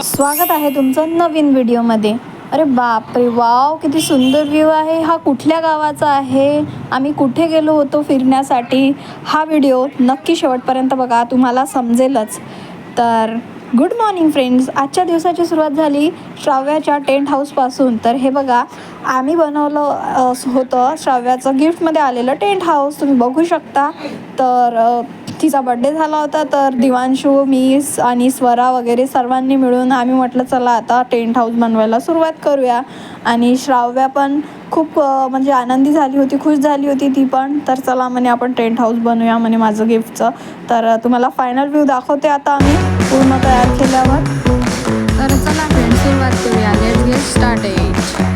स्वागत आहे तुमचं नवीन व्हिडिओमध्ये. अरे बापरे, वाव किती सुंदर व्ह्यू आहे. हा कुठल्या गावाचा आहे, आम्ही कुठे गेलो होतो फिरण्यासाठी, हा व्हिडिओ नक्की शेवटपर्यंत बघा, तुम्हाला समजेलच. तर गुड मॉर्निंग फ्रेंड्स. आजच्या दिवसाची सुरुवात झाली श्राव्याच्या टेंट हाऊसपासून. तर हे बघा, आम्ही बनवलं होतं श्राव्याचं गिफ्टमध्ये आलेलं टेंट हाऊस, तुम्ही बघू शकता. तर तिचा बड्डे झाला होता, तर दिवांशू, मी आणि स्वरा वगैरे सर्वांनी मिळून आम्ही म्हटलं चला आता टेंट हाऊस बनवायला सुरुवात करूया. आणि श्राव्या पण खूप म्हणजे आनंदी झाली होती, खुश झाली होती ती पण. तर चला म्हणे आपण टेंट हाऊस बनवूया म्हणे माझं गिफ्टचं. तर तुम्हाला फायनल व्ह्यू दाखवते आता आम्ही पूर्ण तयार केल्यावर. तर चला फ्रेंड, सुरुवात करूया. Let's get started.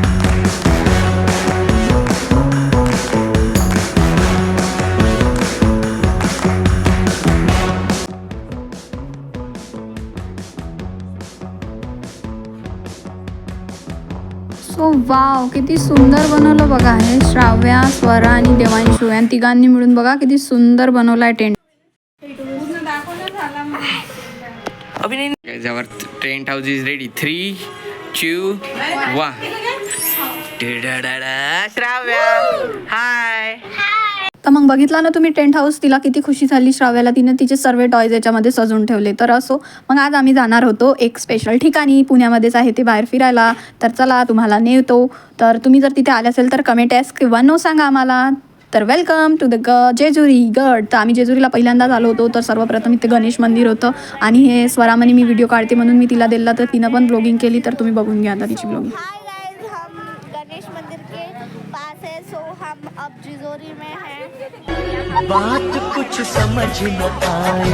So wow, किती सुंदर बनवलं बघा. हे श्राव्या, स्वरा आणि देवांशू या तिघांनी मिळून बघा किती सुंदर बनवलाय tent. Our tent house is ready. 3, 2, 1. Shravya, hi. तर मग बघितला ना तुम्ही टेंट हाऊस, तिला किती खुशी झाली श्राव्याला. तिने तिचे सर्व टॉयज याच्यामध्ये सजवून ठेवले. तर असो, मग आज आम्ही जाणार होतो एक स्पेशल ठिकाणी, पुण्यामध्येच आहे ते, बाहेर फिरायला. तर चला तुम्हाला नेतो. तर तुम्ही जर तिथे आले असेल तर कमेंट एस किंवा नो सांगा आम्हाला. तर वेलकम टू द जेजुरी गड. तर आम्ही जेजुरीला पहिल्यांदाच आलो होतो. तर सर्वप्रथम इथे गणेश मंदिर होतं आणि हे स्वरामणी मी व्हिडिओ काढते म्हणून मी तिला दिला, तर तिनं पण ब्लॉगिंग केली. तर तुम्ही बघून घ्या आता तिची ब्लॉगिंग. गणेश मंदिर के पास है, सो हम अब जेजुरी में हैं। बात कुछ समझ न आई,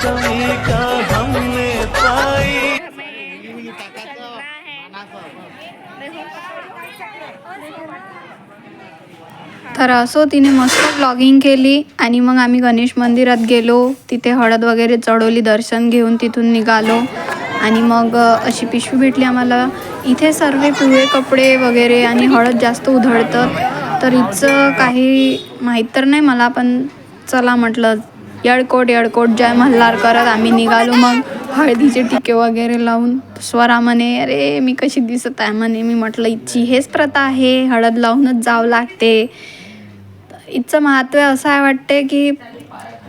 कमी का हमने पाई. तर असो, तिने मस्त ब्लॉगिंग केली आणि मग आम्ही गणेश मंदिरात गेलो. तिथे हळद वगैरे चढवली, दर्शन घेऊन तिथून निघालो. आणि मग अशी पिशवी भेटली आम्हाला. इथे सर्व पिवळे कपडे वगैरे आणि हळद जास्त उधळतं. तर हिचं काही माहीत तर नाही मला, पण चला म्हटलं येडकोट जय मल्हार करत आम्ही निघालो. मग हळदीचे टिके वगैरे लावून. स्वरा म्हणे अरे मी कशी दिसत आहे म्हणे. मी म्हटलं हिची हेच प्रथा आहे, हळद लावूनच जावं लागते. हिचं महत्त्व असं आहे वाटते की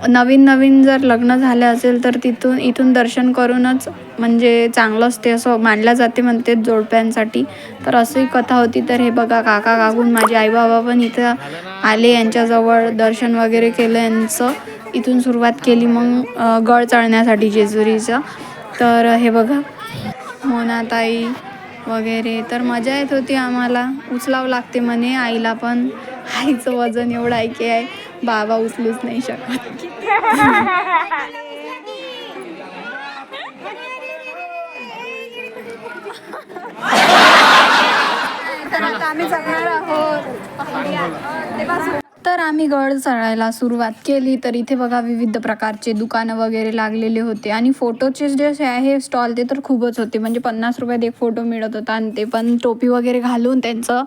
नवीन जर लग्न झाले असेल तर इथून दर्शन करूनच म्हणजे चांगलं असते असं मानलं जाते म्हणते जोडप्यांसाठी. तर अशी कथा होती. तर हे बघा, काका काकून माझे आई बाबा पण इथं आले, यांच्याजवळ दर्शन वगैरे केलं यांचं. इथून सुरुवात केली मग गड चढण्यासाठी जेजुरीचं. तर हे बघा मोनाताई वगैरे. तर मजा येत होती आम्हाला. उचलावं लागते म्हणे आईला पण, आईचं वजन एवढं आहे की आहे, बाबा उचलूच नाही शकत. तर आम्ही गड चढायला सुरुवात केली. तर इथे बघा विविध प्रकारचे दुकानं वगैरे लागलेले होते आणि फोटोचे जे आहे स्टॉल ते तर खूपच होते. म्हणजे 50 रुपयात एक फोटो मिळत होता आणि ते पण टोपी वगैरे घालून त्यांचं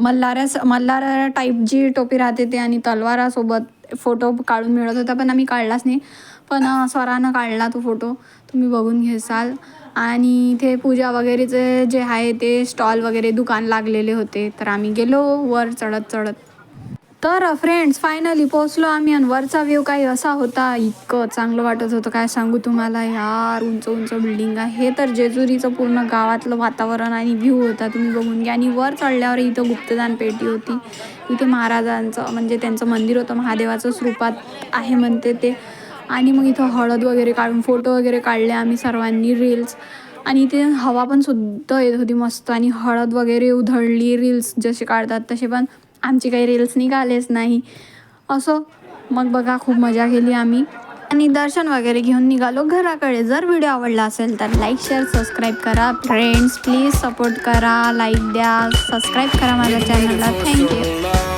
मल्हार टाईप जी टोपी राहते ते आणि तलवारासोबत फोटो काढून मिळत होता. पण आम्ही काढलाच नाही, पण स्वरानं काढला तो फोटो, तुम्ही बघून घेसाल. आणि इथे पूजा वगैरेचे जे आहे ते स्टॉल वगैरे दुकान लागलेले होते. तर आम्ही गेलो वर चढत. तर फ्रेंड्स फायनली पोहोचलो आम्ही. आणि वरचा व्ह्यू काही असा होता, इतकं चांगलं वाटत होतं काय सांगू तुम्हाला यार. उंच बिल्डिंग आहे. हे तर जेजुरीचं पूर्ण गावातलं वातावरण आणि व्ह्यू होता, तुम्ही बघून घ्या. आणि वर चढल्यावर इथं गुप्तदान पेटी होती. इथे महाराजांचं म्हणजे त्यांचं मंदिर होतं, महादेवाचं स्वरूपात आहे म्हणते ते. आणि मग इथं हळद वगैरे काढून फोटो वगैरे काढले आम्ही सर्वांनी, रील्स. आणि इथे हवा पण सुद्धा येत होती मस्त. आणि हळद वगैरे उधळली, रील्स जसे काढतात तसे, पण आमची काही रील्स निघालेच नाही. असं मग बघा खूप मजा केली आम्ही आणि दर्शन वगैरे घेऊन निघालो घराकडे. जर व्हिडिओ आवडला असेल तर लाईक, शेअर, सबस्क्राईब करा. फ्रेंड्स प्लीज सपोर्ट करा, लाईक द्या, सबस्क्राईब करा माझ्या चॅनलला. थँक्यू.